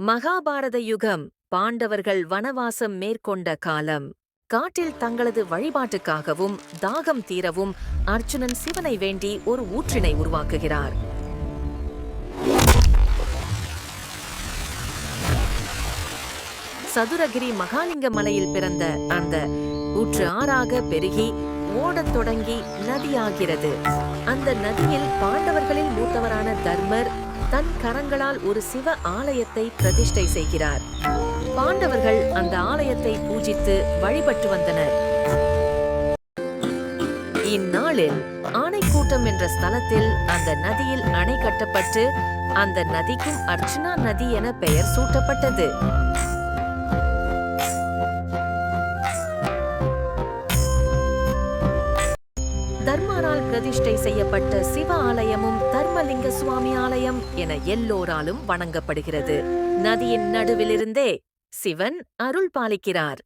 மகாபாரத யுகம் பாண்டவர்கள் வனவாசம் மேற்கொண்ட காலம். காட்டில் தங்களது வழிபாட்டுக்காகவும் தாகம் தீரவும் அர்ஜுனன் சிவனை வேண்டி ஒரு ஊற்றினை உருவாக்குகிறார். சதுரகிரி மகாலிங்க மலையில் பிறந்த அந்த ஊற்று ஆறாக பெருகி ஓடத் தொடங்கி நதியாகிறது. அந்த நதியில் பாண்டவர்களில் மூத்தவரான தர்மர் தன் கரங்களால் ஒரு சிவ ஆலயத்தை பிரதிஷ்டை செய்கிறார். பாண்டவர்கள் அந்த ஆலயத்தை பூஜித்து வழிபட்டு வந்தனர். இந்நாளில் ஆனைக்கூட்டம் என்ற ஸ்தலத்தில் அந்த நதியில் அணை கட்டப்பட்டு அந்த நதிக்கும் அர்ச்சுனா நதி என பெயர் சூட்டப்பட்டது. தர்மரால் பிரதிஷ்டை செய்யப்பட்ட சிவ ஆலயமும் தர்மலிங்க சுவாமி ஆலயம் என எல்லோராலும் வணங்கப்படுகிறது. நதியின் நடுவிலிருந்தே சிவன் அருள் பாலிக்கிறார்.